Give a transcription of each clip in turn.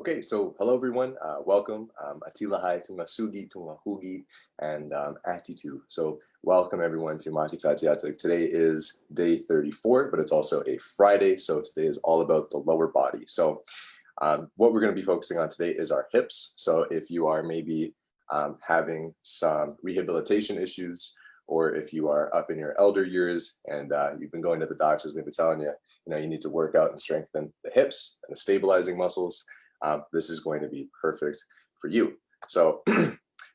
Okay, so hello everyone. Welcome. Atilahai Tumasugi Tumahugi and Atti-to. So welcome everyone to Makitatsiatuq. Today is day 34, but it's also a Friday. So today is all about the lower body. So what we're going to be focusing on today is our hips. So if you are maybe having some rehabilitation issues, or if you are up in your elder years and you've been going to the doctors and they've been telling you, you need to work out and strengthen the hips and the stabilizing muscles, this is going to be perfect for you. So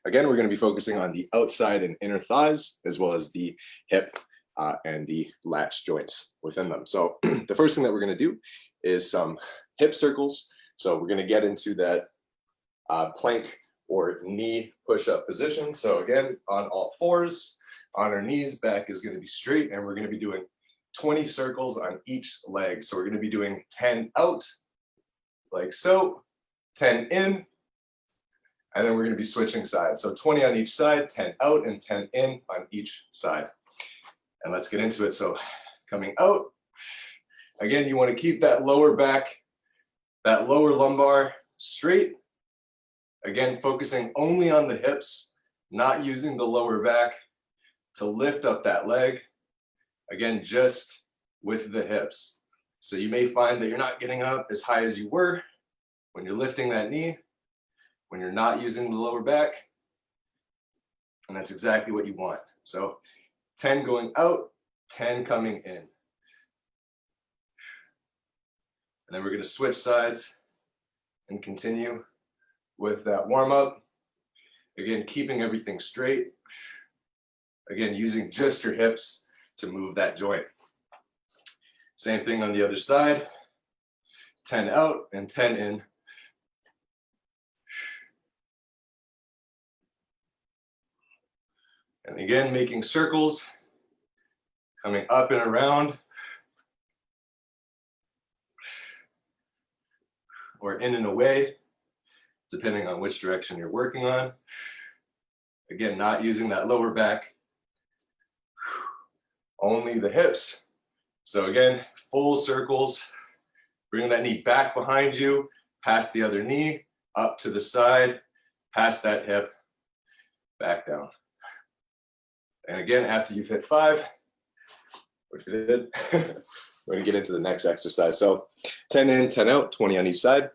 again, we're going to be focusing on the outside and inner thighs, as well as the hip and the latch joints within them. So the first thing that we're going to do is some hip circles. So we're going to get into that plank or knee push-up position. So again, on all fours, on our knees, back is going to be straight, and we're going to be doing 20 circles on each leg. So we're going to be doing 10 out, like so, 10 in, and then we're going to be switching sides. So 20 on each side, 10 out, and 10 in on each side. And let's get into it. So coming out, again, you want to keep that lower back, that lower lumbar straight. Again, focusing only on the hips, not using the lower back to lift up that leg. Again, just with the hips. So you may find that you're not getting up as high as you were when you're lifting that knee, when you're not using the lower back, and that's exactly what you want. So 10 going out, 10 coming in. And then we're going to switch sides and continue with that warm up. Again, keeping everything straight. Again, using just your hips to move that joint. Same thing on the other side. 10 out and 10 in. And again, making circles, coming up and around, or in and away, depending on which direction you're working on. Again, not using that lower back, only the hips. So again, full circles, bring that knee back behind you, past the other knee, up to the side, past that hip, back down. And again, after you've hit 5, which we did, we're going to get into the next exercise. So 10 in, 10 out, 20 on each side.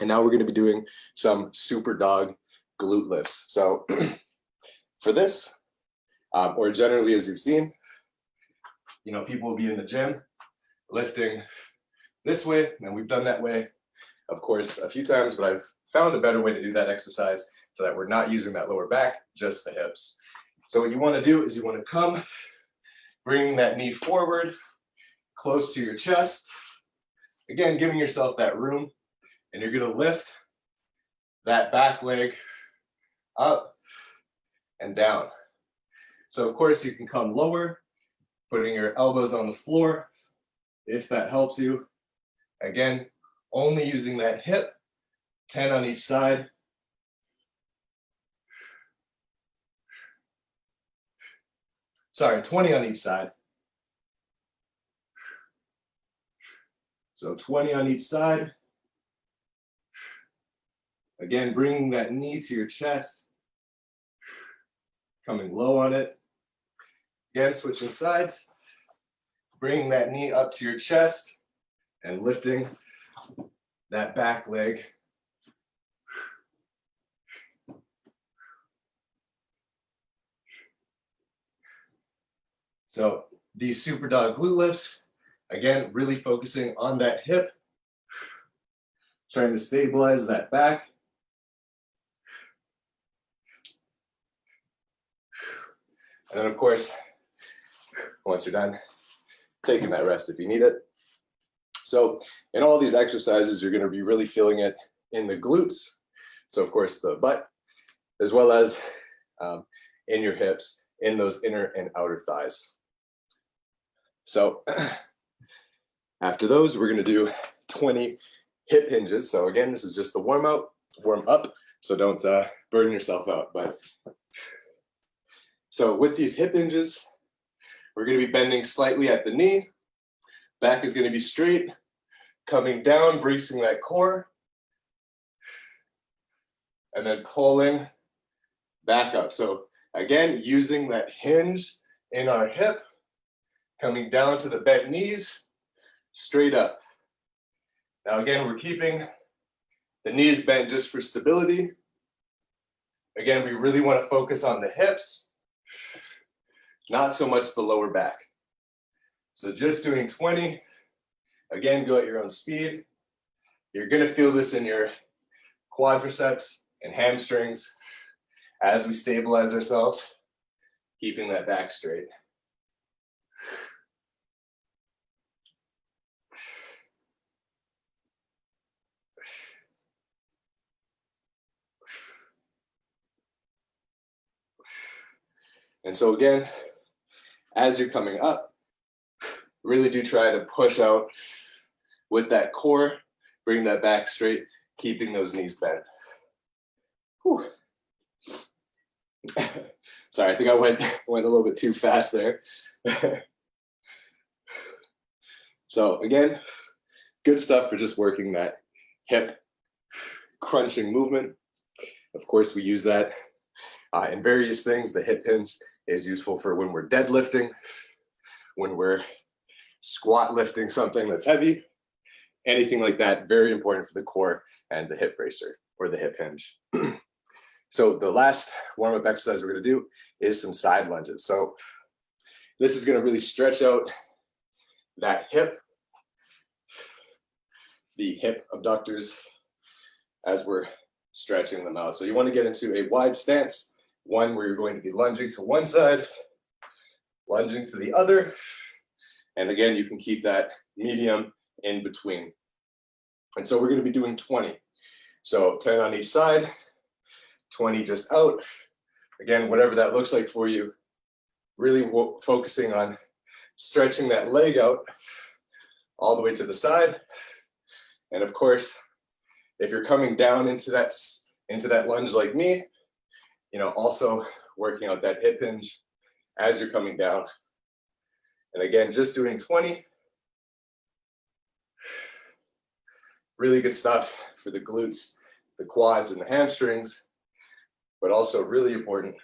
And now we're going to be doing some super dog glute lifts. So for this, or generally as you've seen, people will be in the gym lifting this way, and we've done that way, of course, a few times, but I've found a better way to do that exercise so that we're not using that lower back, just the hips. So what you want to do is you want to come, bringing that knee forward, close to your chest. Again, giving yourself that room, and you're going to lift that back leg up and down. So of course you can come lower, putting your elbows on the floor, if that helps you. Again, only using that hip, 10 on each side. Sorry, 20 on each side. So 20 on each side. Again, bringing that knee to your chest, coming low on it. Again, switching sides, bringing that knee up to your chest and lifting that back leg. So these super dog glute lifts, again, really focusing on that hip, trying to stabilize that back. And then of course, once you're done, taking that rest if you need it. So in all these exercises, you're going to be really feeling it in the glutes. So of course the butt, as well as in your hips, in those inner and outer thighs. So after those, we're going to do 20 hip hinges. So again, this is just the warm up. So don't burn yourself out. But so with these hip hinges, we're going to be bending slightly at the knee. Back is going to be straight, coming down, bracing that core, and then pulling back up. So again, using that hinge in our hip, coming down to the bent knees, straight up. Now again, we're keeping the knees bent just for stability. Again, we really want to focus on the hips, not so much the lower back. So just doing 20. Again, go at your own speed. You're going to feel this in your quadriceps and hamstrings as we stabilize ourselves, keeping that back straight. And so again, as you're coming up, really do try to push out with that core, bring that back straight, keeping those knees bent. Whew. Sorry, I think I went a little bit too fast there. So again, good stuff for just working that hip crunching movement. Of course, we use that in various things. The hip hinge is useful for when we're deadlifting, when we're squat lifting something that's heavy, anything like that. Very important for the core and the hip bracer or the hip hinge. So the last warm-up exercise we're going to do is some side lunges. So this is going to really stretch out that hip, the hip abductors, as we're stretching them out. So you want to get into a wide stance, one where you're going to be lunging to one side, lunging to the other. And again, you can keep that medium in between. And so we're going to be doing 20. So 10 on each side, 20 just out. Again, whatever that looks like for you, really focusing on stretching that leg out all the way to the side. And of course, if you're coming down into that lunge like me, also working out that hip hinge as you're coming down. And again, just doing 20. Really good stuff for the glutes, the quads, and the hamstrings, but also really important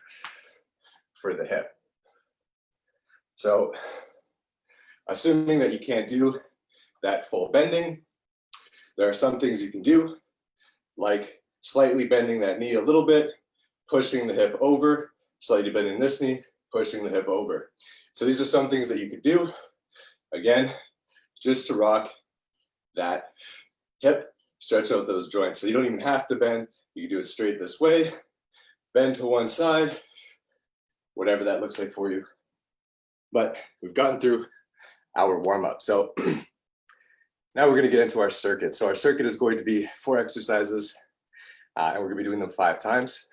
for the hip. So assuming that you can't do that full bending, there are some things you can do, like slightly bending that knee a little bit, pushing the hip over, slightly bending this knee, pushing the hip over. So these are some things that you could do, again, just to rock that hip, stretch out those joints. So you don't even have to bend. You can do it straight this way, bend to one side, whatever that looks like for you. But we've gotten through our warm-up. So now we're going to get into our circuit. So our circuit is going to be 4 exercises, and we're going to be doing them 5 times.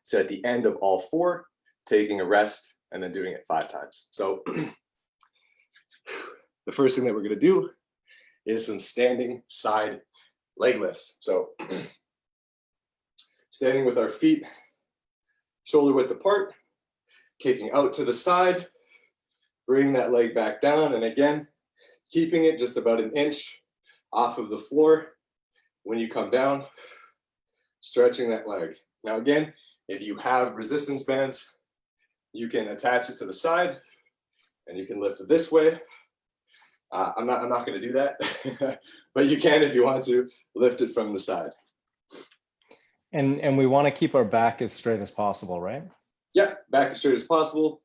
So at the end of all 4, taking a rest and then doing it 5 times. So the first thing that we're going to do is some standing side leg lifts. So standing with our feet shoulder width apart, kicking out to the side, bringing that leg back down, and again, keeping it just about an inch off of the floor when you come down, stretching that leg. Now again, if you have resistance bands, you can attach it to the side and you can lift it this way. I'm not going to do that, but you can if you want to lift it from the side. And we want to keep our back as straight as possible, right? Yeah, back as straight as possible.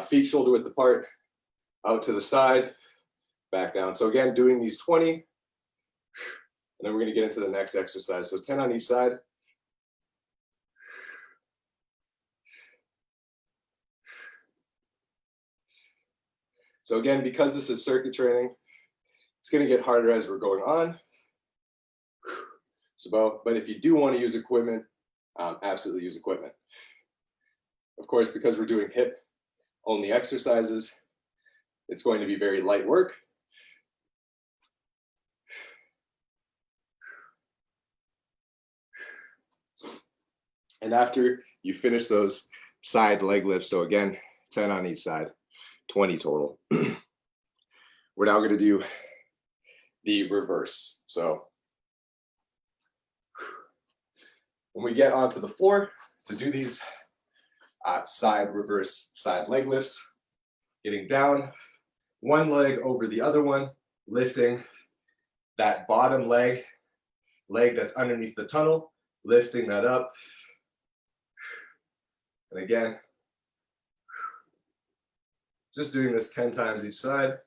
Feet shoulder width apart, out to the side, back down. So again, doing these 20, and then we're going to get into the next exercise. So 10 on each side. So again, because this is circuit training, it's going to get harder as we're going on. So, but if you do want to use equipment, absolutely use equipment. Of course, because we're doing hip only exercises, it's going to be very light work. And after you finish those side leg lifts, so again, 10 on each side, 20 total. We're now going to do the reverse. So when we get onto the floor to do these side reverse side leg lifts, getting down, one leg over the other one, lifting that bottom leg that's underneath the tunnel, lifting that up. And again, just doing this 10 times each side.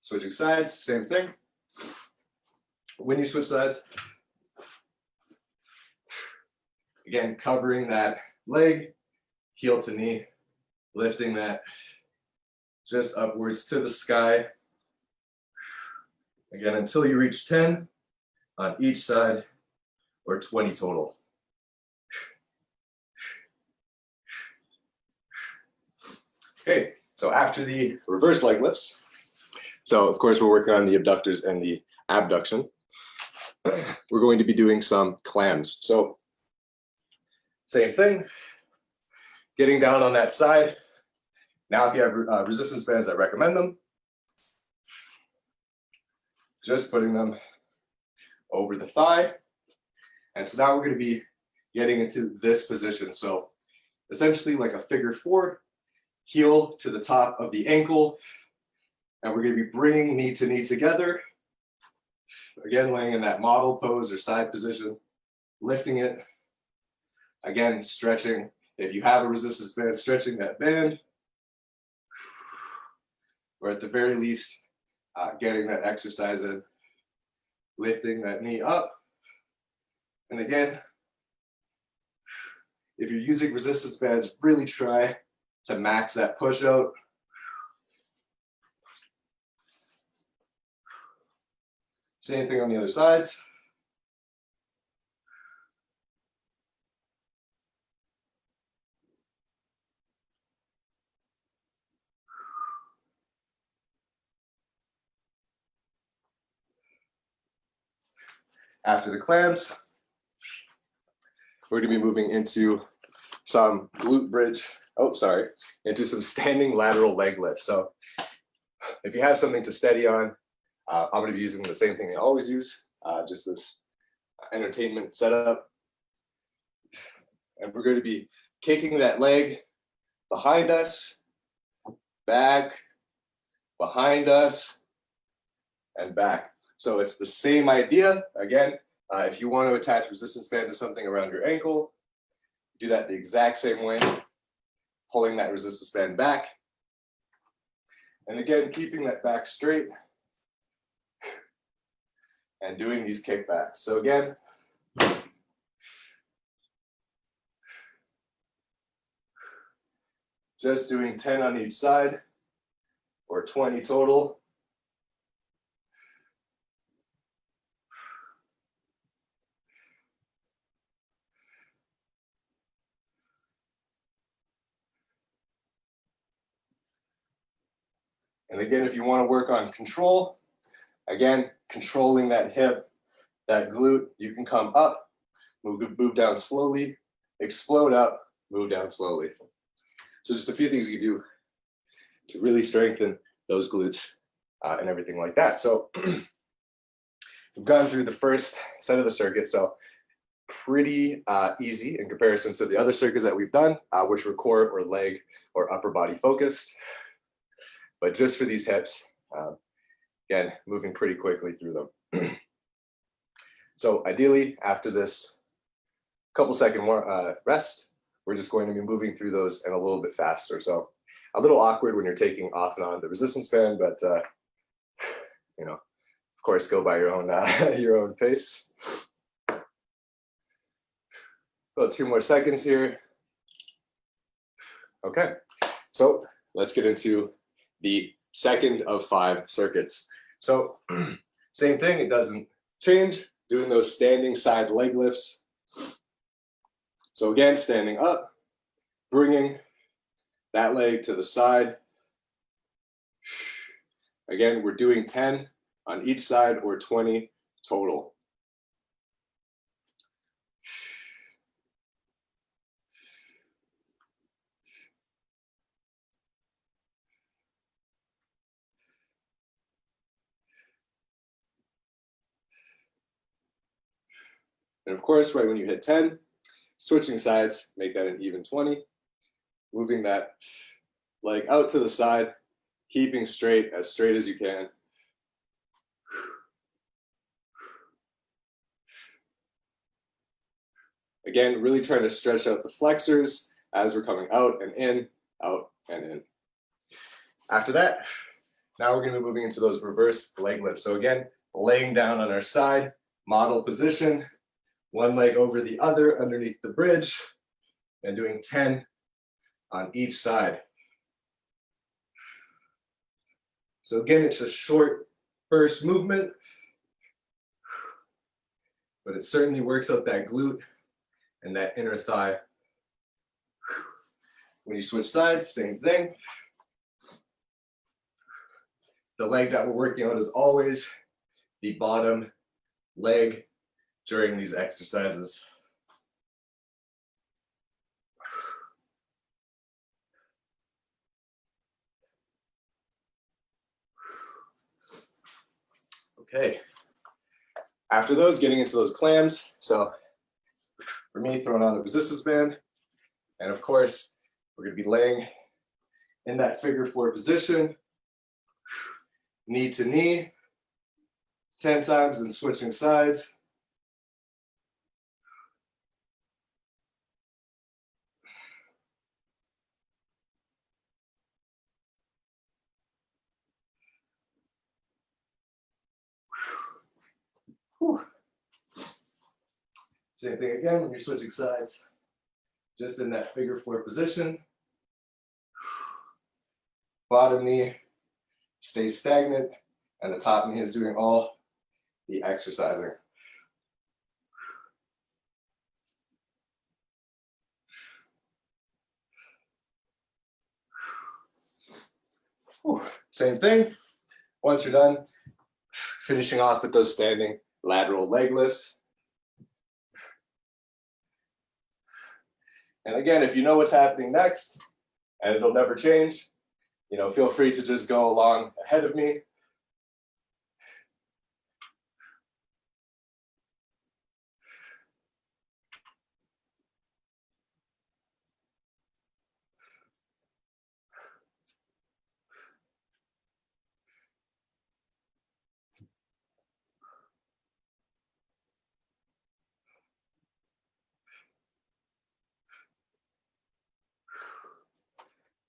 Switching sides, same thing. When you switch sides, again, covering that leg, heel to knee, lifting that just upwards to the sky. Again, until you reach 10 on each side, or 20 total. Okay, so after the reverse leg lifts, so of course we're working on the abductors and the abduction. We're going to be doing some clams. So same thing, getting down on that side. Now if you have resistance bands, I recommend them. Just putting them over the thigh. And so now we're going to be getting into this position. So essentially like a figure four, heel to the top of the ankle. And we're going to be bringing knee to knee together. Again, laying in that model pose or side position, lifting it. Again, stretching. If you have a resistance band, stretching that band. Or at the very least, getting that exercise in, lifting that knee up. And again, if you're using resistance bands, really try to max that push out. Same thing on the other sides. After the clams, we're going to be moving into some glute bridge, into some standing lateral leg lifts. So if you have something to steady on, I'm going to be using the same thing I always use, just this entertainment setup. And we're going to be kicking that leg behind us, back, behind us, and back. So it's the same idea. Again, if you want to attach resistance band to something around your ankle, do that the exact same way, pulling that resistance band back. And again, keeping that back straight and doing these kickbacks. So again, just doing 10 on each side or 20 total. And again, if you want to work on control, again, controlling that hip, that glute, you can come up, move down slowly, explode up, move down slowly. So just a few things you can do to really strengthen those glutes and everything like that. So we've gone through the first set of the circuit, so pretty easy in comparison to the other circuits that we've done, which were core or leg or upper body focused. But just for these hips, again, moving pretty quickly through them. So ideally, after this couple second rest, we're just going to be moving through those and a little bit faster. So a little awkward when you're taking off and on the resistance band, but you know, of course, go by your own pace. About 2 more seconds here. Okay, so let's get into the second of 5 circuits. So same thing, it doesn't change, doing those standing side leg lifts. So again, standing up, bringing that leg to the side. Again, we're doing 10 on each side or 20 total. And of course, right when you hit 10, switching sides, make that an even 20, moving that leg out to the side, keeping straight as you can. Again, really trying to stretch out the flexors as we're coming out and in, out and in. After that, now we're going to be moving into those reverse leg lifts. So again, laying down on our side, model position, one leg over the other underneath the bridge, and doing 10 on each side. So again, it's a short first movement, but it certainly works out that glute and that inner thigh. When you switch sides, same thing. The leg that we're working on is always the bottom leg during these exercises. Okay. After those, getting into those clams. So for me, throwing on the resistance band. And of course, we're going to be laying in that figure 4 position, knee to knee, 10 times and switching sides. Whew. Same thing again when you're switching sides, just in that figure 4 position. Bottom knee stays stagnant, and the top knee is doing all the exercising. Whew. Same thing. Once you're done, finishing off with those standing lateral leg lifts. And again, if you know what's happening next, and it'll never change, feel free to just go along ahead of me.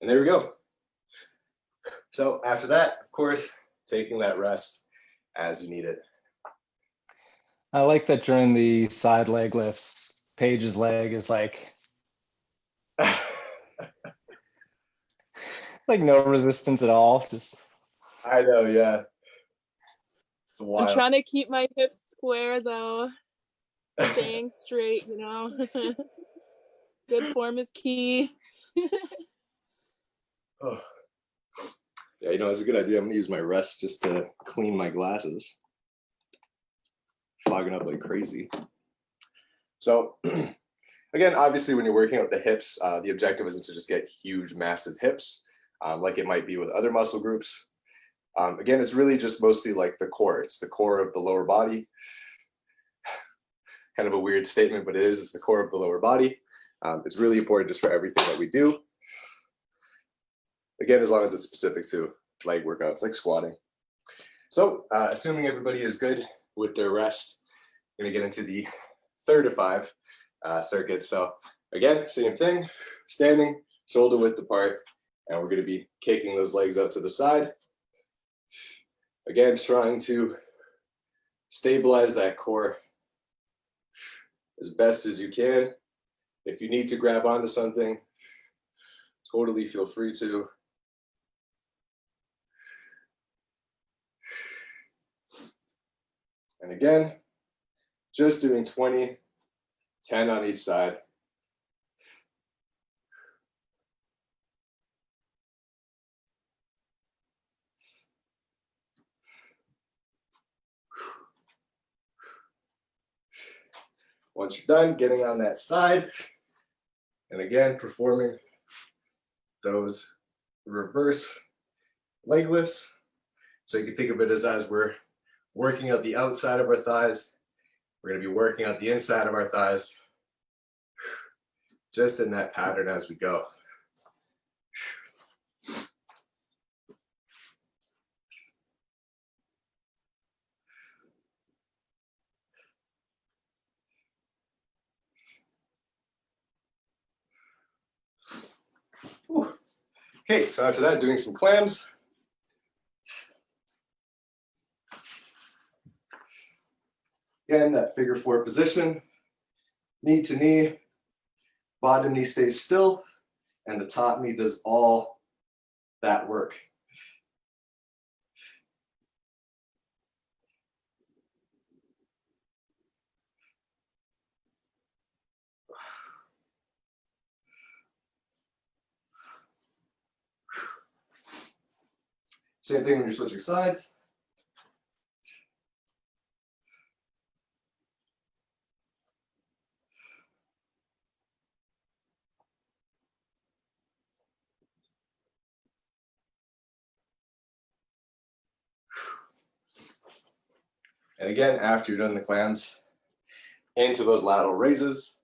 And there we go. So after that, of course, taking that rest as you need it. I like that during the side leg lifts, Paige's leg is like no resistance at all. Just I know, yeah. It's wild. I'm trying to keep my hips square though, staying straight, Good form is key. Oh. Yeah, it's a good idea. I'm gonna use my rest just to clean my glasses. Fogging up like crazy. So again, obviously when you're working out the hips, the objective isn't to just get huge, massive hips, like it might be with other muscle groups. Again, it's really just mostly like the core. It's the core of the lower body. Kind of a weird statement, but it's the core of the lower body. It's really important just for everything that we do. Again, as long as it's specific to leg workouts like squatting. So assuming everybody is good with their rest, I'm gonna get into the 3rd of 5 circuits. So again, same thing, standing, shoulder width apart, and we're gonna be kicking those legs out to the side. Again, trying to stabilize that core as best as you can. If you need to grab onto something, totally feel free to. And again, just doing 20, 10 on each side. Once you're done, getting on that side, and again, performing those reverse leg lifts. So you can think of it as we're working out the outside of our thighs We're going to be working out the inside of our thighs, just in that pattern as we go. Whew. Okay, so after that, doing some clams. Again, that figure 4 position, knee to knee, bottom knee stays still, and the top knee does all that work. Same thing when you're switching sides. And again, after you're done the clams, into those lateral raises.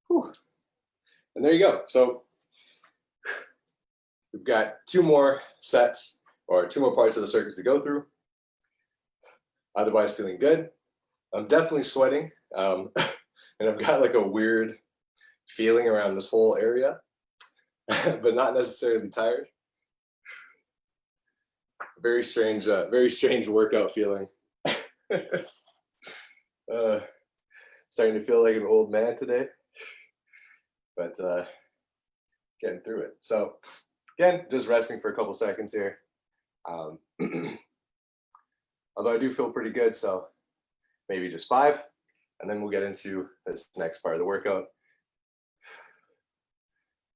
Whew. And there you go. So we've got 2 more sets or 2 more parts of the circuit to go through. Otherwise, feeling good. I'm definitely sweating, and I've got like a weird feeling around this whole area, but not necessarily tired. Very strange workout feeling. Starting to feel like an old man today, but getting through it. So again, just resting for a couple seconds here. Although I do feel pretty good, so maybe just 5, and then we'll get into this next part of the workout.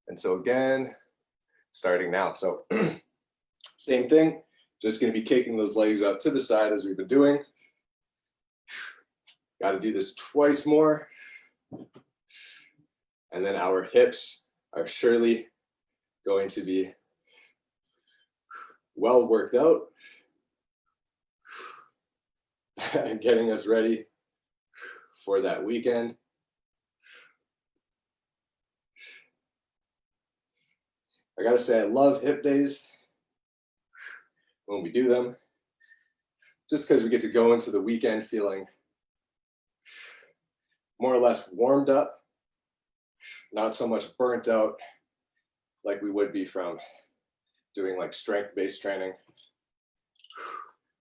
And so again, starting now. So same thing, just going to be kicking those legs out to the side as we've been doing. Got to do this twice more. And then our hips are surely going to be well worked out. Getting us ready for that weekend. I gotta say, I love hip days when we do them, just because we get to go into the weekend feeling more or less warmed up, not so much burnt out like we would be from doing like strength-based training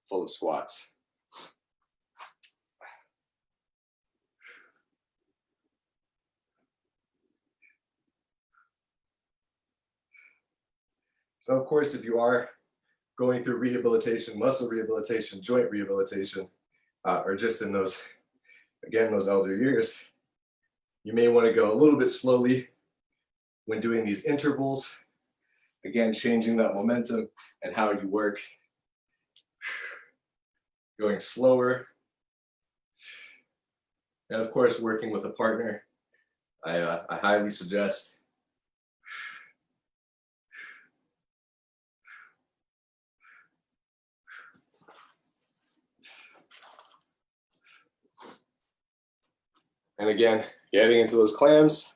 full of squats. So of course, if you are going through rehabilitation, muscle rehabilitation, joint rehabilitation, or just in those, again, those elder years, you may want to go a little bit slowly when doing these intervals. Again, changing that momentum and how you work. Going slower. And of course, working with a partner, I highly suggest. And again, getting into those clams.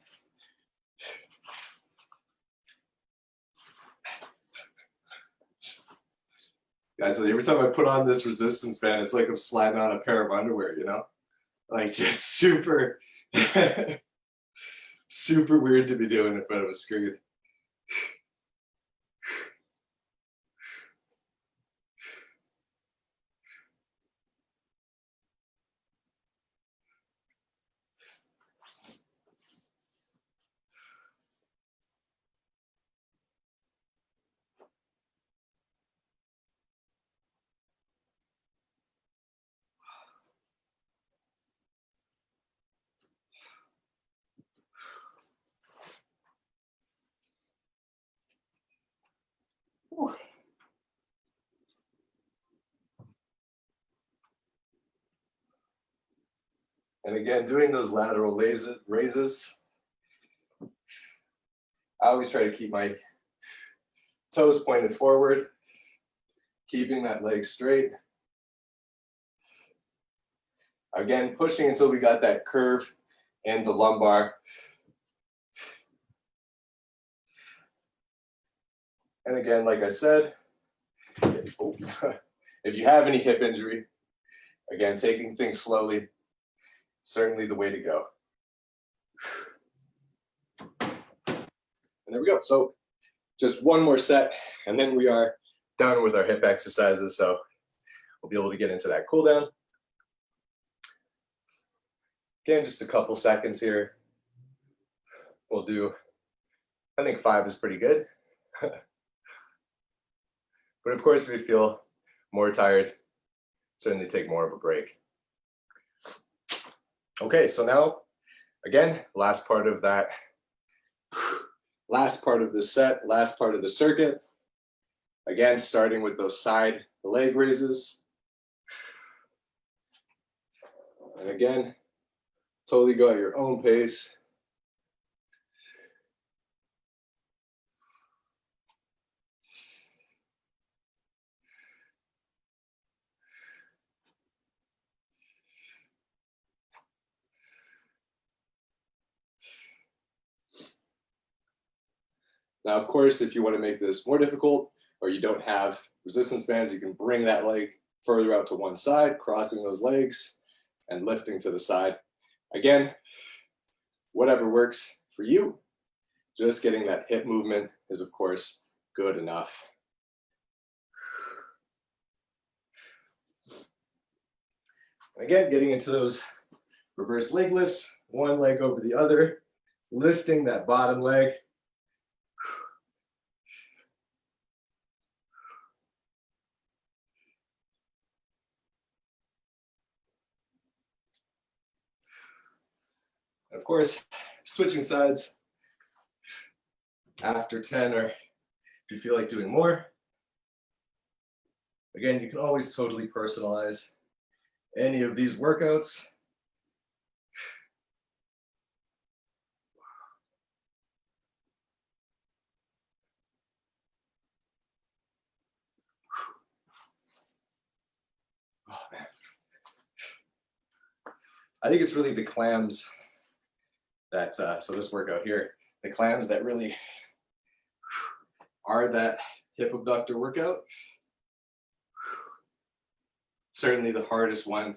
Guys, every time I put on this resistance band, it's like I'm sliding on a pair of underwear, you know? Like just super, super weird to be doing in front of a screen. And again, doing those lateral raises. I always try to keep my toes pointed forward, keeping that leg straight. Again, pushing until we got that curve in the lumbar. And again, like I said, if you have any hip injury, again, taking things slowly, certainly the way to go. And there we go. So just one more set, and then we are done with our hip exercises. So we'll be able to get into that cool down. Again, just a couple seconds here. We'll do, I think 5 is pretty good. But of course, if you feel more tired, certainly take more of a break. Okay, so now, again, last part of that, last part of the set, last part of the circuit. Again, starting with those side leg raises. And again, totally go at your own pace. Now, of course, if you want to make this more difficult or you don't have resistance bands, you can bring that leg further out to one side, crossing those legs and lifting to the side. Again, whatever works for you, just getting that hip movement is, of course, good enough. And again, getting into those reverse leg lifts, one leg over the other, lifting that bottom leg. Of course, switching sides after 10, or if you feel like doing more. Again, you can always totally personalize any of these workouts. Oh, man. I think it's really the clams that, so this workout here, the clams that really are that hip abductor workout. Certainly the hardest one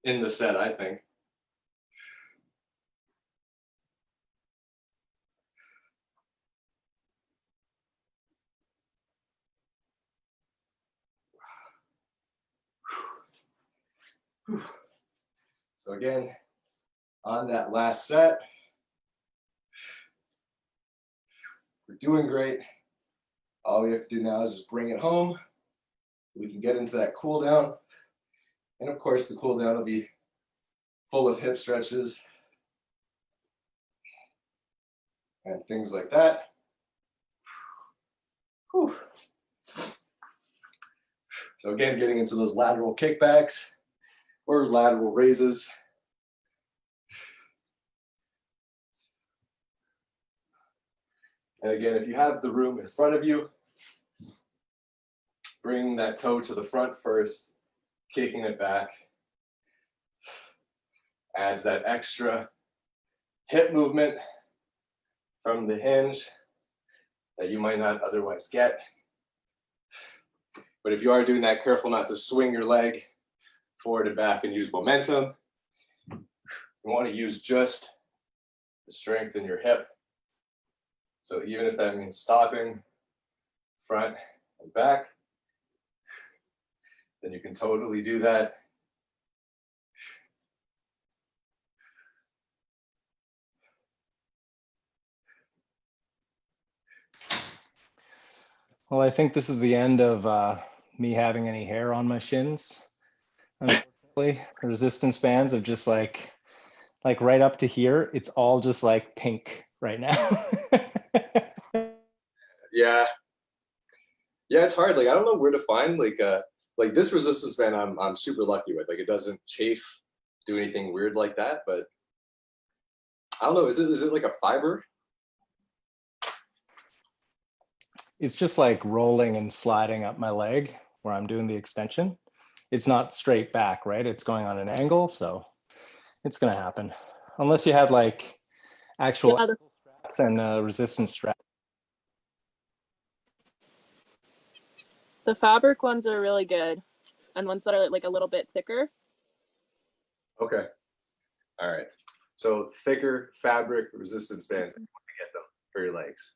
in the set, I think. So again, on that last set, we're doing great. All we have to do now is just bring it home. We can get into that cool down. And of course, the cool down will be full of hip stretches and things like that. Whew. So again, getting into those lateral kickbacks or lateral raises. And again, if you have the room in front of you, bring that toe to the front first, kicking it back. Adds that extra hip movement from the hinge that you might not otherwise get. But if you are doing that, careful not to swing your leg forward and back and use momentum. You want to use just the strength in your hip. So even if that means stopping front and back, then you can totally do that. Well, I think this is the end of me having any hair on my shins. Unfortunately, the resistance bands of just like right up to here, it's all just like pink right now. Yeah, it's hard. Like I don't know where to find like like this resistance band, I'm super lucky with. Like it doesn't chafe, do anything weird like that. But I don't know. Is it like a fiber? It's just like rolling and sliding up my leg where I'm doing the extension. It's not straight back, right? It's going on an angle, so it's gonna happen. Unless you had like actual Yeah, straps and resistance straps. the fabric ones are really good, and ones that are like a little bit thicker. Okay. All right. So thicker fabric resistance bands. I want to get them for your legs.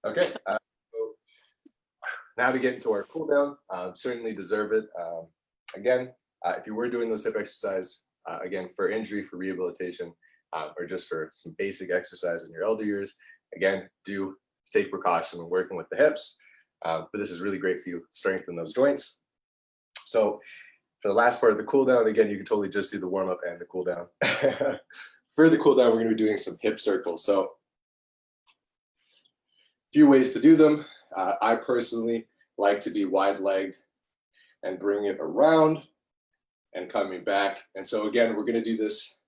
Okay. So now to get into our cool down, certainly deserve it. Again, if you were doing those hip exercise, again, for injury, for rehabilitation, or just for some basic exercise in your elder years, again, do take precaution when working with the hips. But this is really great for you, strengthen those joints. So for the last part of the cool down, again, you can totally just do the warm up and the cool down. For the cool down, we're going to be doing some hip circles. So a few ways to do them. I personally like to be wide legged and bring it around and coming back. And so again, we're going to do this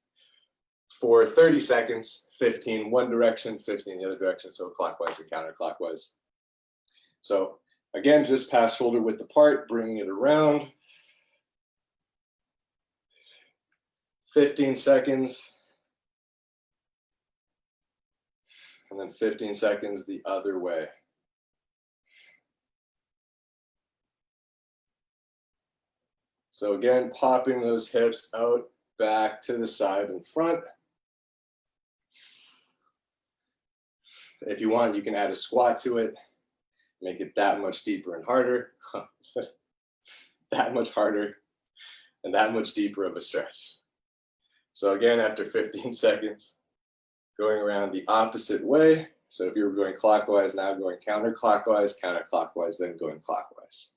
for 30 seconds, 15 one direction, 15 the other direction, so clockwise and counterclockwise. So again, just past shoulder width apart, bringing it around. 15 seconds. And then 15 seconds the other way. So again, popping those hips out, back to the side and front. If you want, you can add a squat to it, make it that much deeper and harder, that much harder, and that much deeper of a stretch. So again, after 15 seconds, going around the opposite way. So if you were going clockwise, now going counterclockwise, counterclockwise, then going clockwise.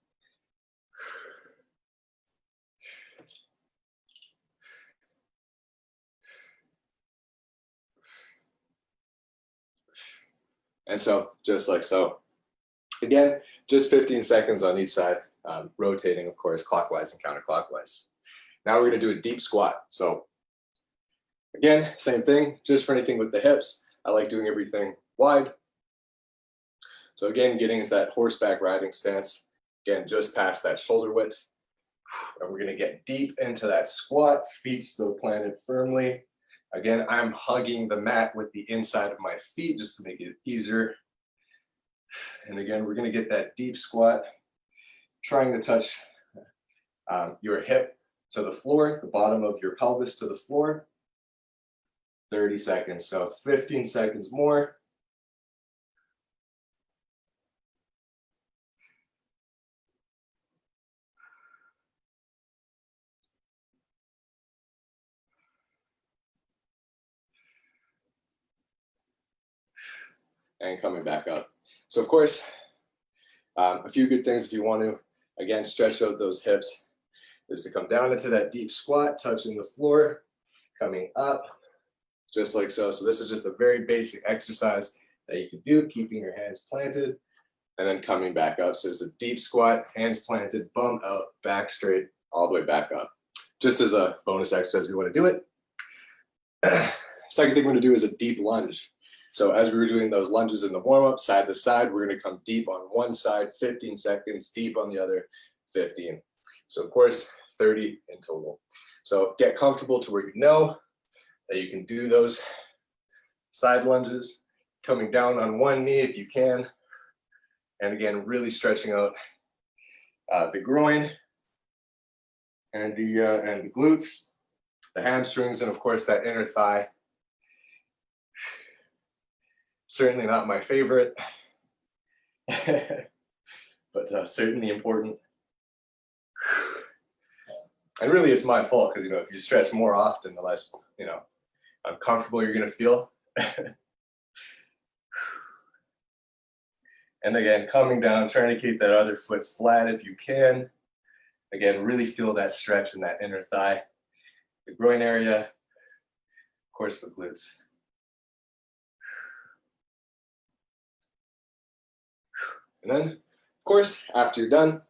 And so, just like so. Again, just 15 seconds on each side, rotating, of course, clockwise and counterclockwise. Now we're going to do a deep squat. So again, same thing, just for anything with the hips. I like doing everything wide. So again, getting into that horseback riding stance. Again, just past that shoulder width. And we're going to get deep into that squat, feet still planted firmly. Again, I'm hugging the mat with the inside of my feet just to make it easier. And again, we're going to get that deep squat, trying to touch your hip to the floor, the bottom of your pelvis to the floor. 30 seconds, so 15 seconds more. And coming back up. So of course, a few good things if you want to, again, stretch out those hips, is to come down into that deep squat, touching the floor, coming up, just like so. So this is just a very basic exercise that you can do, keeping your hands planted, and then coming back up. So it's a deep squat, hands planted, bum out, back straight, all the way back up. Just as a bonus exercise, if you want to do it. Second thing we're going to do is a deep lunge. So as we were doing those lunges in the warm-up, side to side, we're going to come deep on one side, 15 seconds, deep on the other, 15. So of course, 30 in total. So get comfortable to where you know that you can do those side lunges, coming down on one knee if you can. And again, really stretching out the groin and the glutes, the hamstrings, and of course that inner thigh. Certainly not my favorite, but certainly important. And really it's my fault because, if you stretch more often, the less, uncomfortable you're going to feel. And again, coming down, trying to keep that other foot flat if you can. Again, really feel that stretch in that inner thigh, the groin area, of course, the glutes. And then, of course, after you're done,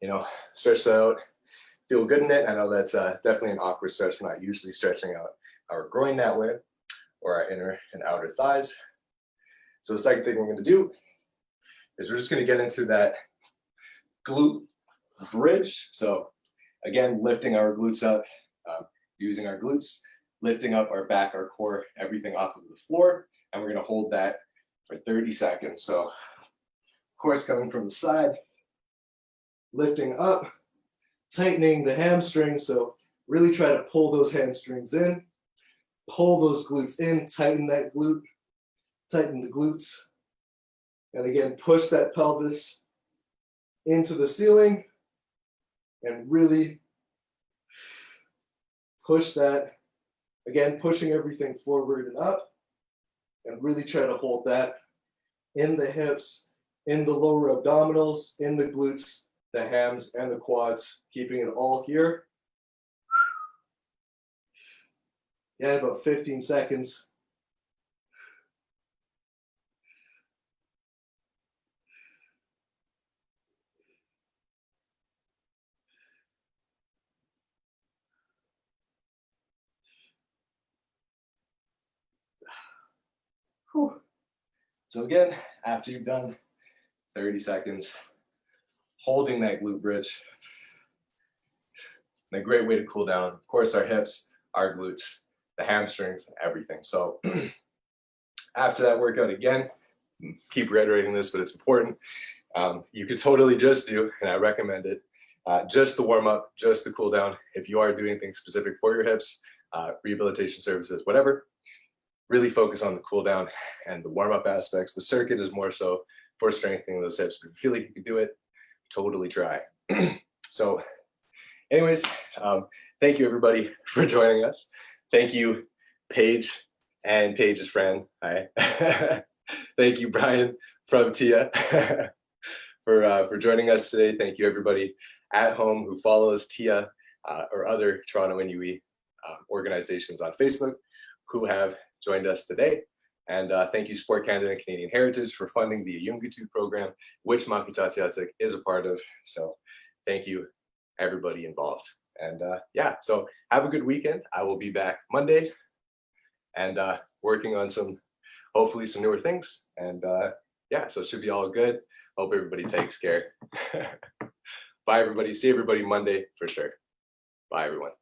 you know, stretch that out, feel good in it. I know that's definitely an awkward stretch. We're not usually stretching out our groin that way, or our inner and outer thighs. So the second thing we're going to do is we're just going to get into that glute bridge. So again, lifting our glutes up, using our glutes, lifting up our back, our core, everything off of the floor. And we're going to hold that for 30 seconds. So of course, coming from the side, lifting up, tightening the hamstrings. So really try to pull those hamstrings in, pull those glutes in, tighten that glute, tighten the glutes. And again, push that pelvis into the ceiling and really push that. Again, pushing everything forward and up, and really try to hold that in the hips, in the lower abdominals, in the glutes, the hams, and the quads, keeping it all here. Yeah, about 15 seconds. Whew. So again, after you've done 30 seconds, holding that glute bridge, and a great way to cool down, of course, our hips, our glutes, the hamstrings, everything. So after that workout, again, keep reiterating this, but it's important. You could totally just do, and I recommend it, just the warm up, just the cool down. If you are doing things specific for your hips, rehabilitation services, whatever, really focus on the cool down and the warm up aspects. The circuit is more so for strengthening those hips. But if you feel like you can do it, totally try. So anyways, thank you everybody for joining us. Thank you, Paige and Paige's friend. Hi. Thank you, Brian from Tia, for joining us today. Thank you everybody at home who follows Tia or other Toronto Inuit organizations on Facebook who have joined us today. And thank you Sport Canada and Canadian Heritage for funding the Adductors program, which Makitatsiatuq is a part of. So thank you everybody involved. And yeah, so have a good weekend. I will be back Monday and working on hopefully some newer things. And yeah, so it should be all good. Hope everybody takes care. Bye everybody. See everybody Monday for sure. Bye everyone.